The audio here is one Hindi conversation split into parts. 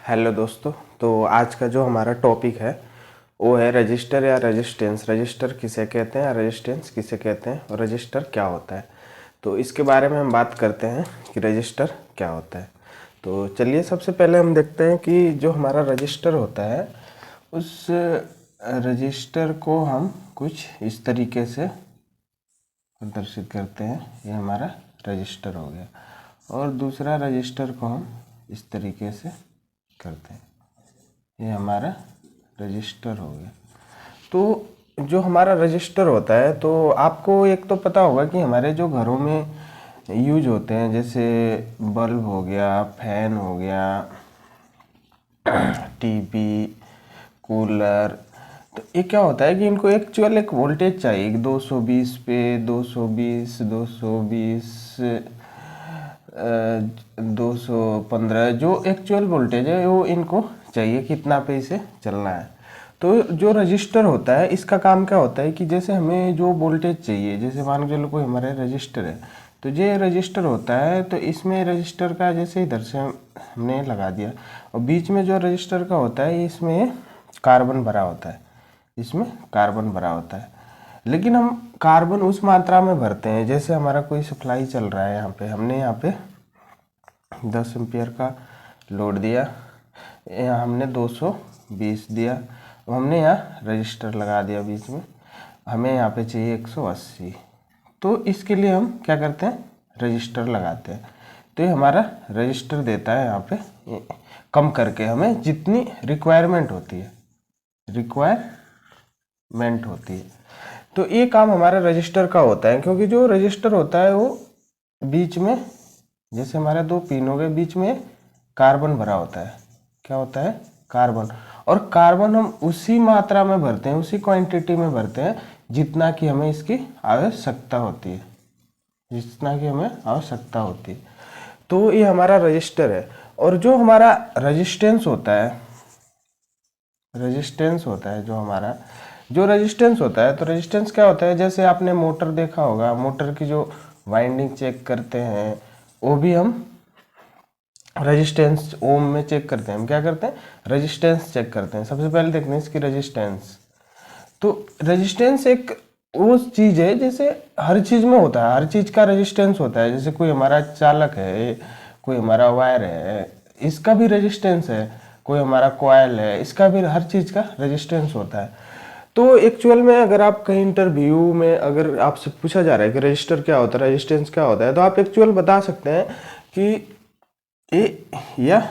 हेलो दोस्तों। तो आज का जो हमारा टॉपिक है वो है रजिस्टर या रेजिस्टेंस। रजिस्टर किसे कहते हैं या रेजिस्टेंस किसे कहते हैं और रजिस्टर क्या होता है, तो इसके बारे में हम बात करते हैं कि रजिस्टर क्या होता है। तो चलिए सबसे पहले हम देखते हैं कि जो हमारा रजिस्टर होता है उस रजिस्टर को हम कुछ इस तरीके से प्रदर्शित करते हैं। ये हमारा रजिस्टर हो गया और दूसरा रजिस्टर को हम इस तरीके से करते हैं, ये हमारा रजिस्टर हो गया। तो जो हमारा रजिस्टर होता है, तो आपको एक तो पता होगा कि हमारे जो घरों में यूज होते हैं, जैसे बल्ब हो गया, फैन हो गया, टीवी, कूलर, तो ये क्या होता है कि इनको एक्चुअल एक वोल्टेज चाहिए 220 पे 220 215 जो एक्चुअल वोल्टेज है वो इनको चाहिए कितना पे इसे चलना है। तो जो रजिस्टर होता है इसका काम क्या होता है कि जैसे हमें जो वोल्टेज चाहिए, जैसे मान के चलो कोई हमारे रजिस्टर है, तो ये रजिस्टर होता है, तो इसमें रजिस्टर का जैसे इधर से हमने लगा दिया और बीच में जो रजिस्टर का होता है इसमें कार्बन भरा होता है, इसमें कार्बन भरा होता है। लेकिन हम कार्बन उस मात्रा में भरते हैं, जैसे हमारा कोई सप्लाई चल रहा है, यहाँ पे हमने यहाँ पे 10 एम्पियर का लोड दिया, यहाँ हमने 220 दिया, हमने यहाँ रजिस्टर लगा दिया बीच में, हमें यहाँ पे चाहिए 180। तो इसके लिए हम क्या करते हैं, रजिस्टर लगाते हैं। तो ये हमारा रजिस्टर देता है यहाँ पे कम करके हमें जितनी रिक्वायरमेंट होती है, रिक्वायरमेंट होती है। तो ये काम हमारा रजिस्टर का होता है, क्योंकि जो रजिस्टर होता है वो बीच में, जैसे हमारे दो पिनों के बीच में कार्बन भरा होता है, क्या होता है, कार्बन। और कार्बन हम उसी मात्रा में भरते हैं, उसी क्वांटिटी में भरते हैं जितना कि हमें इसकी आवश्यकता होती है, जितना कि हमें आवश्यकता होती है। तो ये हमारा रजिस्टर है। और जो हमारा रेजिस्टेंस होता है, रेजिस्टेंस होता है जो हमारा, जो रेजिस्टेंस होता है, तो रेजिस्टेंस क्या होता है, जैसे आपने मोटर देखा होगा, मोटर की जो वाइंडिंग चेक करते हैं वो भी हम रेजिस्टेंस ओम में चेक करते हैं। हम क्या करते हैं, रेजिस्टेंस चेक करते हैं। सबसे पहले देखते हैं इसकी रेजिस्टेंस। तो रेजिस्टेंस एक वो चीज़ है, जैसे हर चीज़ में होता है, हर चीज़ का रेजिस्टेंस होता है। जैसे कोई हमारा चालक है, कोई हमारा वायर है, इसका भी रेजिस्टेंस है, कोई हमारा कॉइल है, इसका भी, हर चीज़ का रेजिस्टेंस होता है। तो एक्चुअल में अगर आप कहीं इंटरव्यू में अगर आपसे पूछा जा रहा है कि रजिस्टर क्या होता है, रेजिस्टेंस क्या होता है, तो आप एक्चुअल बता सकते हैं कि यह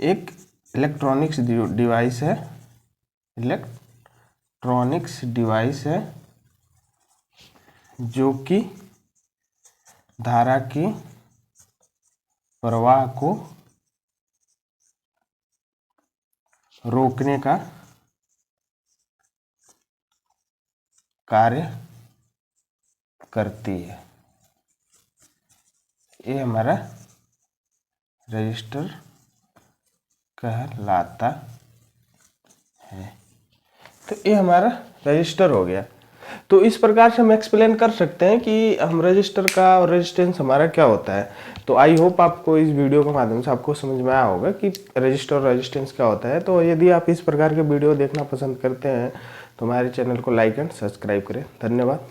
एक इलेक्ट्रॉनिक्स डिवाइस है, इलेक्ट्रॉनिक्स डिवाइस है जो कि धारा की प्रवाह को रोकने का कार्य करती है। ये हमारा रजिस्टर कहलाता है। तो ये हमारा रजिस्टर हो गया। तो इस प्रकार से हम एक्सप्लेन कर सकते हैं कि हम रजिस्टर का और रेजिस्टेंस हमारा क्या होता है। तो आई होप आपको इस वीडियो के माध्यम से आपको समझ में आया होगा कि रजिस्टर और रेजिस्टेंस क्या होता है। तो यदि आप इस प्रकार के वीडियो देखना पसंद करते हैं तो हमारे चैनल को लाइक एंड सब्सक्राइब करें। धन्यवाद।